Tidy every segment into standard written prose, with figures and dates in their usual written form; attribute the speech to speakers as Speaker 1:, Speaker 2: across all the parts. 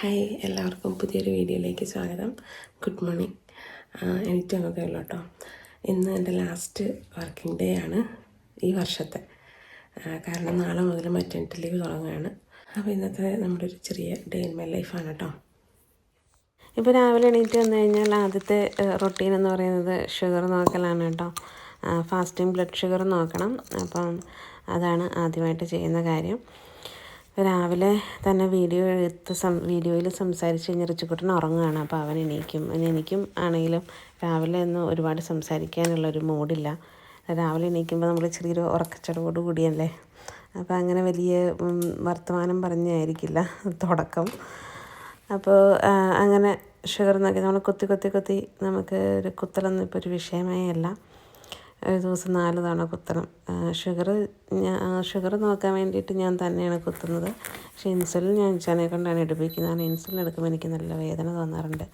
Speaker 1: Hi, എല്ലാവർക്കും പുതിയൊരു വീഡിയോയിലേക്ക് സ്വാഗതം. Good morning. എനിക്ക് അങ്ങനത്തെ ഉള്ളൂ കേട്ടോ. ഇന്ന് എൻ്റെ ലാസ്റ്റ് വർക്കിംഗ് ഡേ ആണ് ഈ വർഷത്തെ. കാരണം നാളെ മുതൽ മറ്റേണിറ്റി ലീവ് തുടങ്ങുകയാണ്. അപ്പോൾ ഇന്നത്തെ നമ്മുടെ ഒരു ചെറിയ ഡേ ഇൻ മൈ ലൈഫാണ് കേട്ടോ. ഇപ്പോൾ രാവിലെ എണീറ്റ് വന്നു കഴിഞ്ഞാൽ ആദ്യത്തെ റൊട്ടീൻ എന്ന് പറയുന്നത് ഷുഗർ നോക്കലാണ് കേട്ടോ. ഫാസ്റ്റിംഗ് ബ്ലഡ് ഷുഗർ നോക്കണം. അപ്പം അതാണ് ആദ്യമായിട്ട് ചെയ്യുന്ന കാര്യം. രാവിലെ തന്നെ വീഡിയോയിൽ സംസാരിച്ച് കഴിഞ്ഞ് റിച്ചുക്കുട്ടൻ ഉറങ്ങുകയാണ്. അപ്പോൾ അവൻ എനിക്കും ആണെങ്കിലും രാവിലെ ഒന്നും ഒരുപാട് സംസാരിക്കാനുള്ളൊരു മൂഡില്ല. രാവിലെ എണീക്കുമ്പോൾ നമ്മൾ ചെറിയൊരു ഉറക്കച്ചടവോട് കൂടിയല്ലേ. അപ്പോൾ അങ്ങനെ വലിയ വർത്തമാനം പറഞ്ഞായിരിക്കില്ല തുടക്കം. അപ്പോൾ അങ്ങനെ ഷുഗർ നോക്കി നമ്മൾ കുത്തി നമുക്ക് ഒരു കുത്തലൊന്നും ഇപ്പോൾ ഒരു വിഷയമേ അല്ല. ഒരു ദിവസം 4 തവണ കുത്തണം. ഷുഗർ നോക്കാൻ വേണ്ടിയിട്ട് ഞാൻ തന്നെയാണ് കുത്തുന്നത്. പക്ഷേ ഇൻസുലിൻ ഞാൻ ഇച്ചാനെ കൊണ്ടാണ് എടുപ്പിക്കുന്നത്. ഇൻസുലിൻ എടുക്കുമ്പോൾ എനിക്ക് നല്ല വേദന തോന്നാറുണ്ട്.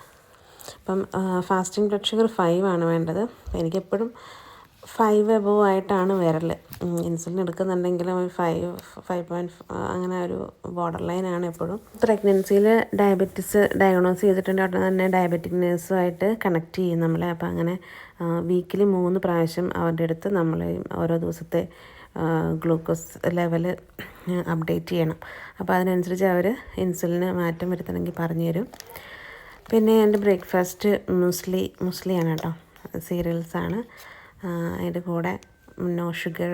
Speaker 1: അപ്പം ഫാസ്റ്റിംഗ് ബ്ലഡ് ഷുഗർ 5 ആണ് വേണ്ടത്. എനിക്കെപ്പോഴും 5 എബോവ് ആയിട്ടാണ് വരൽ. ഇൻസുലിൻ എടുക്കുന്നുണ്ടെങ്കിലും 5 അങ്ങനെ ഒരു ബോർഡർ ലൈനാണ് എപ്പോഴും. പ്രഗ്നൻസിയിൽ ഡയബറ്റിസ് ഡയഗ്നോസ് ചെയ്തിട്ടുണ്ട്. അവിടെ തന്നെ ഡയബറ്റിക് നേഴ്സുമായിട്ട് കണക്ട് ചെയ്യും നമ്മളെ. അപ്പോൾ അങ്ങനെ വീക്കിലി 3 പ്രാവശ്യം അവരുടെ അടുത്ത് നമ്മൾ ഓരോ ദിവസത്തെ ഗ്ലൂക്കോസ് ലെവൽ അപ്ഡേറ്റ് ചെയ്യണം. അപ്പോൾ അതിനനുസരിച്ച് അവർ ഇൻസുലിന് മാറ്റം വരുത്തണമെങ്കിൽ പറഞ്ഞു തരും. പിന്നെ എൻ്റെ ബ്രേക്ക്ഫാസ്റ്റ് മുസ്ലിയാണ് കേട്ടോ. സീരിയൽസാണ്. അതിൻ്റെ കൂടെ നോ ഷുഗർ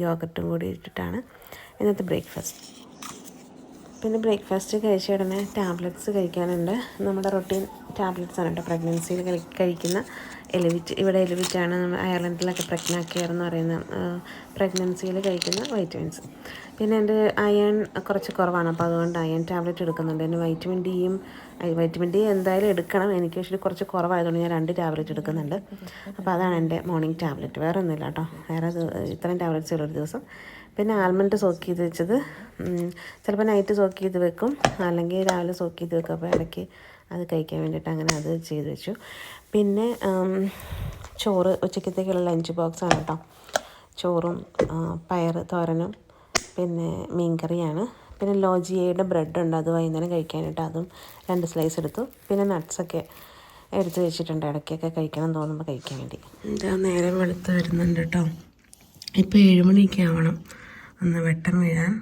Speaker 1: യോഗട്ടും കൂടി ഇട്ടിട്ടാണ് ഇന്നത്തെ ബ്രേക്ക്ഫാസ്റ്റ്. പിന്നെ ബ്രേക്ക്ഫാസ്റ്റ് കഴിച്ച ഉടനെ ടാബ്ലറ്റ്സ് കഴിക്കാനുണ്ട്. നമ്മുടെ റൊട്ടീൻ ടാബ്ലറ്റ്സ് ആണ് കേട്ടോ. പ്രഗ്നൻസിയിൽ കഴിക്കുന്ന എലിവിറ്റ്. ഇവിടെ എലിവിറ്റാണ് നമ്മൾ അയർലൻഡിലൊക്കെ പ്രഗ്ന കെയർ എന്ന് പറയുന്ന പ്രഗ്നൻസിയിൽ കഴിക്കുന്ന വൈറ്റമിൻസ്. പിന്നെ എൻ്റെ അയൺ കുറച്ച് കുറവാണ്. അപ്പോൾ അതുകൊണ്ട് അയൺ ടാബ്ലറ്റ് എടുക്കുന്നുണ്ട്. പിന്നെ വൈറ്റമിൻ ഡി എന്തായാലും എടുക്കണം. എനിക്ക് പക്ഷേ കുറച്ച് കുറവായതുകൊണ്ട് ഞാൻ 2 ടാബ്ലറ്റ് എടുക്കുന്നുണ്ട്. അപ്പോൾ അതാണ് എൻ്റെ മോർണിംഗ് ടാബ്ലറ്റ്. വേറെ ഒന്നുമില്ല കേട്ടോ. ഇത്രയും ടാബ്ലറ്റ്സ് ഉള്ളൊരു ദിവസം. പിന്നെ ആൽമണ്ട് സോക്ക് ചെയ്ത് വെച്ചത് ചിലപ്പോൾ നൈറ്റ് സോക്ക് ചെയ്ത് വെക്കും, അല്ലെങ്കിൽ രാവിലെ സോക്ക് ചെയ്ത് വെക്കും. അപ്പോൾ ഇടയ്ക്ക് അത് കഴിക്കാൻ വേണ്ടിയിട്ട് അങ്ങനെ അത് ചെയ്ത് വെച്ചു. പിന്നെ ചോറ് ഉച്ചക്കത്തേക്കുള്ള ലഞ്ച് ബോക്സാണ് കേട്ടോ. ചോറും പയർ തോരനും പിന്നെ മീൻകറിയാണ്. പിന്നെ ലോജിയയുടെ ബ്രെഡ് ഉണ്ട്, അത് വൈകുന്നേരം കഴിക്കാനായിട്ട് അതും 2 സ്ലൈസ് എടുത്തു. പിന്നെ നട്ട്സൊക്കെ എടുത്ത് വെച്ചിട്ടുണ്ട്, ഇടയ്ക്കൊക്കെ കഴിക്കണം തോന്നുമ്പോൾ കഴിക്കാൻ വേണ്ടി. എന്താ നേരം വെളുത്ത് വരുന്നുണ്ട് കേട്ടോ. ഇപ്പോൾ 7 മണിയൊക്കെ ആവണം ഒന്ന് വെട്ടം വീഴാൻ.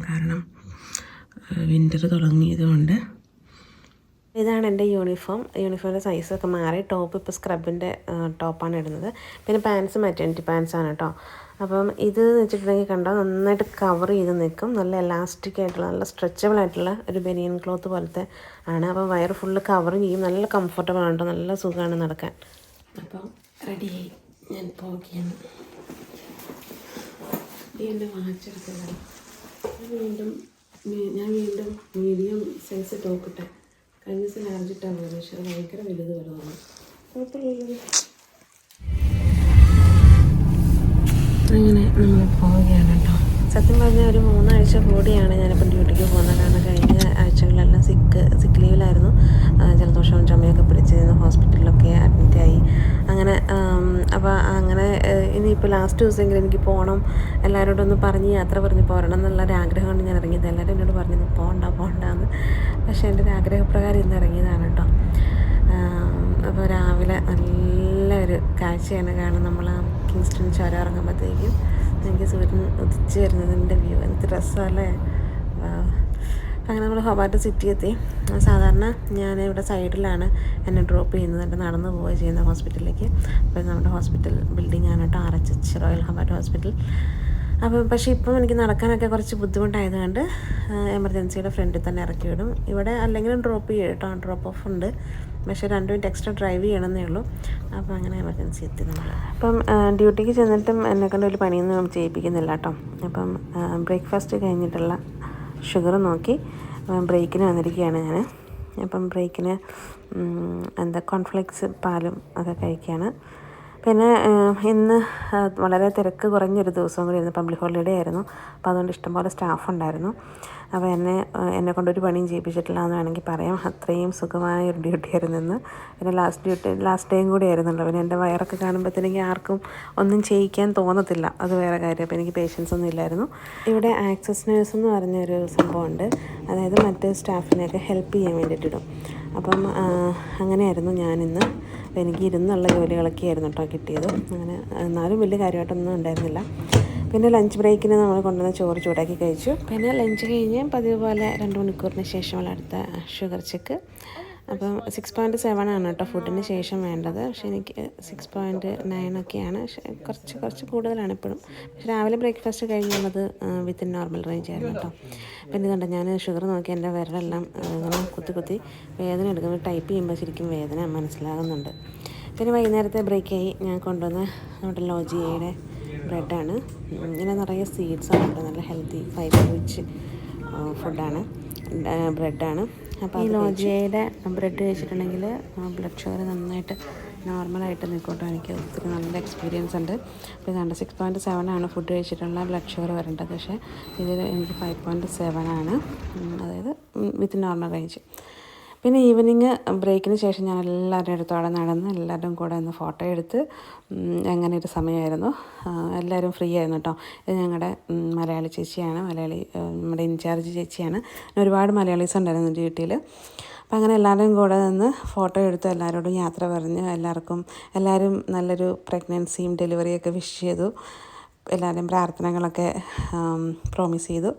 Speaker 1: കാരണം വിൻ്റർ തുടങ്ങിയതുകൊണ്ട്. ഇതാണ് എൻ്റെ യൂണിഫോമിൻ്റെ സൈസൊക്കെ മാറി. ടോപ്പ് ഇപ്പോൾ സ്ക്രബിൻ്റെ ടോപ്പാണ് ഇടുന്നത്. പിന്നെ പാൻസ് മറ്റേണിറ്റി പാൻസാണ് കേട്ടോ. അപ്പം ഇത് വെച്ചിട്ടുണ്ടെങ്കിൽ കണ്ടോ നന്നായിട്ട് കവർ ചെയ്ത് നിൽക്കും. നല്ല എലാസ്റ്റിക് ആയിട്ടുള്ള നല്ല സ്ട്രെച്ചബിൾ ആയിട്ടുള്ള ഒരു ബനിയൻ ക്ലോത്ത് പോലത്തെ ആണ്. അപ്പം വയറ് ഫുള്ള് കവർ ചെയ്യും. നല്ല കംഫർട്ടബിൾ ആണ് കേട്ടോ. നല്ല സുഖമാണ് നടക്കാൻ. അപ്പം റെഡിയായി ഞാൻ പോവുകയാണ്. എൻ്റെ വാച്ചെടുത്തതാണ്. ഞാൻ വീണ്ടും മീഡിയം സൈസ് ടോപ്പ് ഇട്ടെ. കഴിഞ്ഞ ദിവസം ലാർജ് ഇട്ടാൽ മതി, പക്ഷേ അത് ഭയങ്കര വലുത് വരുന്നതാണ്. കുഴപ്പമില്ലല്ലോ. അങ്ങനെ നമ്മൾ പോവുകയാണ് കേട്ടോ. സത്യം പറഞ്ഞാൽ ഒരു 3 ആഴ്ച കൂടിയാണ് ഞാനിപ്പം ഡ്യൂട്ടിക്ക് പോകുന്നത്. കാരണം കഴിഞ്ഞ ആഴ്ചകളിലെല്ലാം സിക്ക് ലീവിലായിരുന്നു. ജലദോഷവും ചുമയൊക്കെ പിടിച്ചിരുന്നു. ഹോസ്പിറ്റലിലൊക്കെ അഡ്മിറ്റായി. അങ്ങനെ അപ്പോൾ അങ്ങനെ ഇനിയിപ്പോൾ ലാസ്റ്റ് ദിവസമെങ്കിലും എനിക്ക് പോകണം, എല്ലാവരോടും ഒന്ന് പറഞ്ഞ് യാത്ര പറഞ്ഞ് പോരണം എന്നുള്ളൊരു ആഗ്രഹം കൊണ്ട് ഞാൻ ഇറങ്ങിയത്. എല്ലാവരും എന്നോട് പറഞ്ഞത് പോകണ്ടെന്ന്. പക്ഷേ എൻ്റെ ഒരു ആഗ്രഹപ്രകാരം ഇന്ന് ഇറങ്ങിയതാണ് കേട്ടോ. അപ്പോൾ രാവിലെ നല്ലൊരു കാഴ്ചയാണ് കാണുന്നത്. നമ്മൾ ആ കിങ്സ്റ്റൺ ചുരം ഇറങ്ങുമ്പോഴത്തേക്കും എനിക്ക് സൂര്യൻ ഉദിച്ച് വരുന്നതിൻ്റെ വ്യൂ എന്ത് രസമല്ലേ. അങ്ങനെ നമ്മൾ ഹൊബാർട്ട് സിറ്റി എത്തി. സാധാരണ ഞാൻ ഇവിടെ സൈഡിലാണ് എന്നെ ഡ്രോപ്പ് ചെയ്യുന്നത്. എൻ്റെ നടന്ന് പോവുക ചെയ്യുന്ന ഹോസ്പിറ്റലിലേക്ക്. അപ്പോൾ നമ്മുടെ ഹോസ്പിറ്റൽ ബിൽഡിംഗ് ആണ് കേട്ടോ, RHH റോയൽ ഹൊബാർട്ട് ഹോസ്പിറ്റൽ. അപ്പോൾ പക്ഷേ ഇപ്പം എനിക്ക് നടക്കാനൊക്കെ കുറച്ച് ബുദ്ധിമുട്ടായതുകൊണ്ട് എമർജൻസിയുടെ ഫ്രണ്ടിൽ തന്നെ ഇറക്കി വിടും. ഇവിടെ അല്ലെങ്കിലും ഡ്രോപ്പ് ചെയ്യും കേട്ടോ, ഡ്രോപ്പ് ഓഫ് ഉണ്ട്. പക്ഷേ 2 മിനിറ്റ് എക്സ്ട്രാ ഡ്രൈവ് ചെയ്യണമെന്നേ ഉള്ളൂ. അപ്പോൾ അങ്ങനെ എമർജൻസി എത്തി നമ്മൾ. അപ്പം ഡ്യൂട്ടിക്ക് ചെന്നിട്ടും എന്നെക്കൊണ്ട് ഒരു പണിയൊന്നും ചെയ്യിപ്പിക്കുന്നില്ല കേട്ടോ. അപ്പം ബ്രേക്ക്ഫാസ്റ്റ് കഴിഞ്ഞിട്ടുള്ള ഷുഗർ നോക്കി ബ്രേക്കിന് വന്നിരിക്കുകയാണ് ഞാൻ. അപ്പം ബ്രേക്കിന് കോൺഫ്ലെക്സ് പാലും ഒക്കെ കഴിക്കുകയാണ്. പിന്നെ ഇന്ന് വളരെ തിരക്ക് കുറഞ്ഞൊരു ദിവസം കൂടിയായിരുന്നു. പബ്ലിക് ഹോളിഡേ ആയിരുന്നു. അപ്പോൾ അതുകൊണ്ട് ഇഷ്ടംപോലെ സ്റ്റാഫ് ഉണ്ടായിരുന്നു. അപ്പോൾ എന്നെ കൊണ്ടൊരു പണിയും ചെയ്യിപ്പിച്ചിട്ടില്ല എന്ന് വേണമെങ്കിൽ പറയാം. അത്രയും സുഖമായ ഒരു ഡ്യൂട്ടിയായിരുന്നെന്ന്. പിന്നെ ലാസ്റ്റ് ഡേയും കൂടി ആയിരുന്നല്ലോ. പിന്നെ എൻ്റെ വയറൊക്കെ കാണുമ്പോഴത്തേക്ക് ആർക്കും ഒന്നും ചെയ്യിക്കാൻ തോന്നത്തില്ല, അത് വേറെ കാര്യം. അപ്പോൾ എനിക്ക് പേഷ്യൻസ് ഒന്നും ഇല്ലായിരുന്നു. ഇവിടെ ആക്സസ് നേഴ്സ് എന്ന് പറഞ്ഞൊരു സംഭവമുണ്ട്. അതായത് മറ്റ് സ്റ്റാഫിനെയൊക്കെ ഹെൽപ്പ് ചെയ്യാൻ വേണ്ടിയിട്ടിടും. അപ്പം അങ്ങനെയായിരുന്നു ഞാനിന്ന്. അപ്പോൾ എനിക്ക് ഇരുന്നുള്ള ജോലികളൊക്കെ ആയിരുന്നു കേട്ടോ കിട്ടിയത്. അങ്ങനെ എന്നാലും വലിയ കാര്യമായിട്ടൊന്നും ഉണ്ടായിരുന്നില്ല. പിന്നെ ലഞ്ച് ബ്രേക്കിന് നമ്മൾ കൊണ്ടുവന്ന ചോറ് ചൂടാക്കി കഴിച്ചു. പിന്നെ ലഞ്ച് കഴിഞ്ഞ് പതിവ് പോലെ 2 മണിക്കൂറിന് ശേഷമുള്ള അടുത്ത ഷുഗർ ചെക്ക്. അപ്പം 6.7 ആണ് കേട്ടോ ഫുഡിന് ശേഷം വേണ്ടത്. പക്ഷേ എനിക്ക് 6.9 ഒക്കെയാണ്. കുറച്ച് കൂടുതലാണ് ഇപ്പോഴും. പക്ഷേ രാവിലെ ബ്രേക്ക്ഫാസ്റ്റ് കഴിഞ്ഞുള്ളത് വിത്തിൻ നോർമൽ റേഞ്ച് ആയിരുന്നു കേട്ടോ. പിന്നെ ഇതുണ്ട്, ഞാൻ ഷുഗർ നോക്കി എൻ്റെ വിരലെല്ലാം ഇങ്ങനെ കുത്തി വേദന എടുക്കുമ്പോൾ ടൈപ്പ് ചെയ്യുമ്പോൾ ശരിക്കും വേദന മനസ്സിലാകുന്നുണ്ട്. പിന്നെ വൈകുന്നേരത്തെ ബ്രേക്കായി ഞാൻ കൊണ്ടുവന്ന നമ്മുടെ ലോജിയയുടെ ബ്രെഡാണ്. ഇങ്ങനെ നിറയെ സീഡ്സാണ് കേട്ടോ. നല്ല ഹെൽത്തി ഫൈബർ റിച്ച് ഫുഡാണ്, ബ്രെഡാണ്. അപ്പോൾ ഈ ലോജിയയുടെ ബ്രെഡ് കഴിച്ചിട്ടുണ്ടെങ്കിൽ ബ്ലഡ് ഷുഗർ നന്നായിട്ട് നോർമലായിട്ട് നിൽക്കട്ടോ. എനിക്ക് ഒത്തിരി നല്ല എക്സ്പീരിയൻസ് ഉണ്ട്. അപ്പോൾ ഇതാണ്ട് 6.7 ആണ് ഫുഡ് കഴിച്ചിട്ടുള്ള ബ്ലഡ് ഷുഗർ വരേണ്ടത്. പക്ഷേ ഇതിൽ എനിക്ക് 5.7 ആണ്, അതായത് വിത്ത് നോർമൽ റേഞ്ച്. പിന്നെ ഈവനിങ് ബ്രേക്കിന് ശേഷം ഞാൻ എല്ലാവരുടെ അടുത്തോടെ നടന്ന് എല്ലാവരും കൂടെ ഒന്ന് ഫോട്ടോ എടുത്ത് അങ്ങനെ ഒരു സമയമായിരുന്നു. എല്ലാവരും ഫ്രീ ആയിരുന്നു കേട്ടോ. ഇത് ഞങ്ങളുടെ മലയാളി ചേച്ചിയാണ്, നമ്മുടെ ഇൻചാർജ് ചേച്ചിയാണ്. ഒരുപാട് മലയാളീസ് ഉണ്ടായിരുന്നു ഡ്യൂട്ടിയിൽ. അപ്പം അങ്ങനെ എല്ലാവരും കൂടെ നിന്ന് ഫോട്ടോ എടുത്ത് എല്ലാവരോടും യാത്ര പറഞ്ഞ് എല്ലാവരും നല്ലൊരു പ്രഗ്നൻസിയും ഡെലിവറിയൊക്കെ വിഷ് ചെയ്തു. എല്ലാവരും പ്രാർത്ഥനകളൊക്കെ പ്രോമിസ് ചെയ്തു.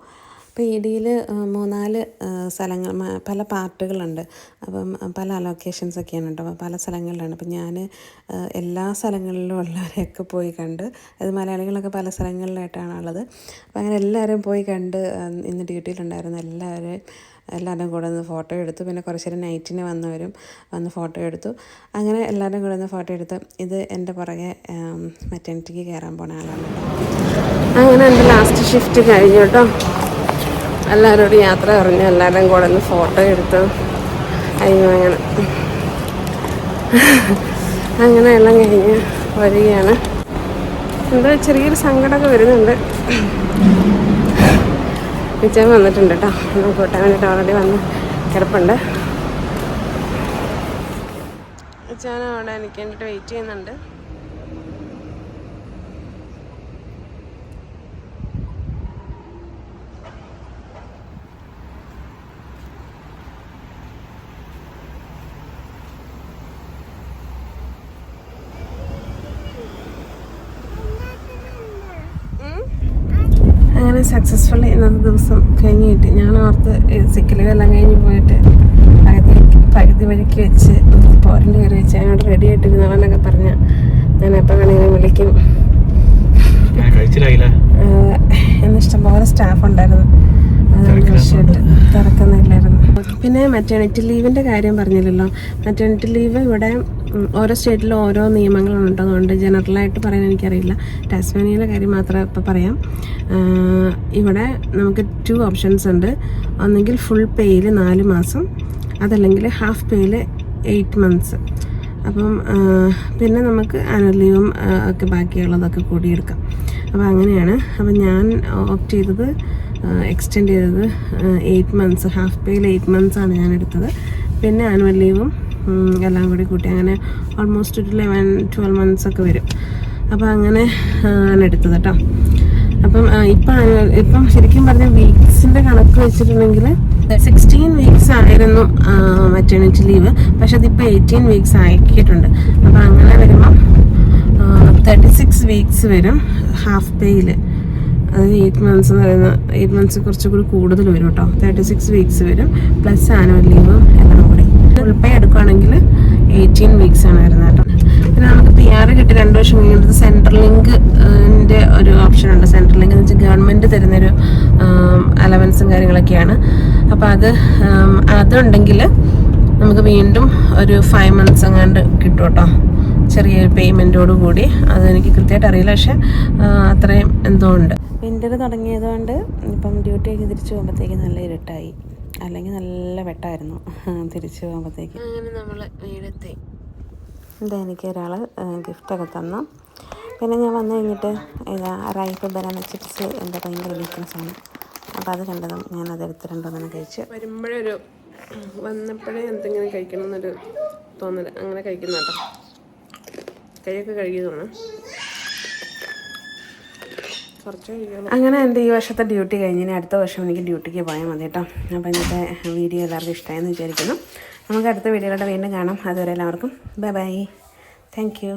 Speaker 1: അപ്പോൾ ഇടിയിൽ 3-4 സ്ഥലങ്ങൾ, പല പാർട്ടുകളുണ്ട്. അപ്പം പല അലൊക്കേഷൻസൊക്കെയാണ് കേട്ടോ. അപ്പം പല സ്ഥലങ്ങളിലാണ്. അപ്പം ഞാൻ എല്ലാ സ്ഥലങ്ങളിലും ഉള്ളവരെയൊക്കെ പോയി കണ്ട്. അത് മലയാളികളൊക്കെ പല സ്ഥലങ്ങളിലായിട്ടാണുള്ളത്. അപ്പം അങ്ങനെ എല്ലാവരും പോയി കണ്ട് ഇന്ന് ഡ്യൂട്ടിയിലുണ്ടായിരുന്നു എല്ലാവരും കൂടെ ഒന്ന് ഫോട്ടോ എടുത്തു. പിന്നെ കുറച്ച് നേരം നൈറ്റിന് വന്ന് ഫോട്ടോ എടുത്തു. അങ്ങനെ എല്ലാവരും കൂടെ ഒന്ന് ഫോട്ടോ എടുത്ത്. ഇത് എൻ്റെ പുറകെ മെറ്റേണിറ്റിക്ക് കയറാൻ പോണ ആളാണ് കേട്ടോ. അങ്ങനെ എൻ്റെ ലാസ്റ്റ് ഷിഫ്റ്റ് കഴിഞ്ഞു കേട്ടോ. എല്ലാവരോടും യാത്ര പറഞ്ഞു, എല്ലാവരും കൂടെ ഒന്ന് ഫോട്ടോ എടുത്തു. അങ്ങനെ എല്ലാം കഴിഞ്ഞ് വരികയാണ്. എന്തോ ചെറിയൊരു സങ്കടമൊക്കെ വരുന്നുണ്ട്. ഉച്ച വന്നിട്ടുണ്ട് കേട്ടോ. ഒന്ന് കൂട്ടാൻ വേണ്ടിയിട്ട് ഓൾറെഡി വന്ന് കിടപ്പുണ്ട്. ഉച്ചാന അവിടെ എനിക്ക് വേണ്ടിയിട്ട് വെയിറ്റ് ചെയ്യുന്നുണ്ട്. അങ്ങനെ സക്സസ്ഫുള്ളി ഇന്നത്തെ ദിവസം കഴിഞ്ഞ് കിട്ടി. ഞാൻ ഓർത്ത് സിക്കലുകളെല്ലാം കഴിഞ്ഞ് പോയിട്ട് പകുതി വഴിക്ക് വെച്ച് പോരൻ്റെ കയറി വെച്ച് അങ്ങോട്ട് റെഡി ആയിട്ടിരുന്നവനൊക്കെ പറഞ്ഞാൽ ഞാൻ എപ്പോൾ വേണമെങ്കിലും വിളിക്കും. എന്നിഷ്ടം പോലെ സ്റ്റാഫ് ഉണ്ടായിരുന്നു, തിരക്കൊന്നുമില്ലായിരുന്നു. പിന്നെ മെറ്റേണിറ്റി ലീവിൻ്റെ കാര്യം പറഞ്ഞില്ലല്ലോ. മെറ്റേണിറ്റി ലീവ് ഇവിടെ ഓരോ സ്റ്റേറ്റിലും ഓരോ നിയമങ്ങളുണ്ടതുകൊണ്ട് ജനറലായിട്ട് പറയാൻ എനിക്കറിയില്ല. ടാസ്മാനിയയിലെ കാര്യം മാത്രമേ ഇപ്പോൾ പറയാം. ഇവിടെ നമുക്ക് 2 ഓപ്ഷൻസ് ഉണ്ട്. ഒന്നെങ്കിൽ ഫുൾ പേയിൽ 4 മാസം, അതല്ലെങ്കിൽ ഹാഫ് പേയിൽ 8 months. അപ്പം പിന്നെ നമുക്ക് ആനുവൽ ലീവും ഒക്കെ ബാക്കിയുള്ളതൊക്കെ കൂടിയെടുക്കാം. അപ്പോൾ അങ്ങനെയാണ്. അപ്പം ഞാൻ ഓപ്റ്റ് ചെയ്തത് എക്സ്റ്റെൻഡ് ചെയ്തത് 8 months, ഹാഫ് പേയിൽ 8 months ആണ് ഞാൻ എടുത്തത്. പിന്നെ ആനുവൽ ലീവും എല്ലാം കൂടി കൂട്ടി അങ്ങനെ ഓൾമോസ്റ്റ് 11-12 months ഒക്കെ വരും. അപ്പോൾ അങ്ങനെ ആണ് എടുത്തത് കേട്ടോ. അപ്പം ഇപ്പം ശരിക്കും പറഞ്ഞാൽ വീക്സിൻ്റെ കണക്ക് വെച്ചിട്ടുണ്ടെങ്കിൽ 16 weeks ആയിരുന്നു മെറ്റേണിറ്റി ലീവ്. പക്ഷെ അതിപ്പോൾ 18 weeks ആക്കിയിട്ടുണ്ട്. അപ്പോൾ അങ്ങനെ വരുമ്പം 36 weeks വരും ഹാഫ് പേയിൽ. അത് 8 months എന്ന് പറയുന്നത് 8 months കുറച്ചുകൂടി കൂടുതൽ വരും കേട്ടോ. 36 weeks വരും പ്ലസ് ആനുവൽ ലീവും എല്ലാം കൂടി. ഫുൾ പേ എടുക്കുകയാണെങ്കിൽ 18 weeks ആണ് വരുന്നത് കേട്ടോ. പിന്നെ നമുക്ക് PR കിട്ടി 2 വർഷം കഴിഞ്ഞിട്ട് സെൻട്രൽ ലിങ്കിൻ്റെ ഒരു ഓപ്ഷൻ ഉണ്ട്. സെൻട്രൽ ലിങ്ക് എന്ന് വെച്ചാൽ ഗവൺമെൻറ് തരുന്നൊരു അലവൻസും കാര്യങ്ങളൊക്കെയാണ്. അപ്പോൾ അതുണ്ടെങ്കിൽ നമുക്ക് വീണ്ടും ഒരു 5 months അങ്ങാണ്ട് കിട്ടും കേട്ടോ, ചെറിയൊരു പേയ്മെൻറ്റോട് കൂടി. അതെനിക്ക് കൃത്യമായിട്ട് അറിയില്ല, പക്ഷേ അത്രയും എന്തോ ഉണ്ട്. വിൻ്റർ തുടങ്ങിയതുകൊണ്ട് ഇപ്പം ഡ്യൂട്ടിയൊക്കെ തിരിച്ചു പോകുമ്പോഴത്തേക്ക് നല്ല ഇരുട്ടായി, അല്ലെങ്കിൽ നല്ല വെട്ടമായിരുന്നു തിരിച്ചു പോകുമ്പോഴത്തേക്ക്. അങ്ങനെ നമ്മൾ വീടെത്തി. ഇതെനിക്ക് ഒരാൾ ഗിഫ്റ്റൊക്കെ തന്നു. പിന്നെ ഞാൻ വന്നു കഴിഞ്ഞിട്ട് റൈപ്പ് ബനാന ചിപ്സ് എൻ്റെ ഭയങ്കര വീക്ക്നെസ്സാണ്. അപ്പോൾ അത് കണ്ടതും ഞാനതെടുത്ത് രണ്ടൊന്നും കഴിച്ച്
Speaker 2: വന്നപ്പോഴേ എന്തെങ്കിലും കഴിക്കണം എന്നൊരു തോന്നൽ, അങ്ങനെ കഴിക്കുന്ന കേട്ടോ. കൈയൊക്കെ കഴുകി തോന്നുന്നു.
Speaker 1: അങ്ങനെ എൻ്റെ ഈ വർഷത്തെ ഡ്യൂട്ടി കഴിഞ്ഞിനി അടുത്ത വർഷം എനിക്ക് ഡ്യൂട്ടിക്ക് പോയാൽ മതി കേട്ടോ. അപ്പോൾ ഇന്നത്തെ വീഡിയോ എല്ലാവർക്കും ഇഷ്ടമായെന്ന് വിചാരിക്കുന്നു. നമുക്ക് അടുത്ത വീഡിയോയിലൂടെ വീണ്ടും കാണാം. അതുവരെ എല്ലാവർക്കും ബൈ ബൈ. Thank you.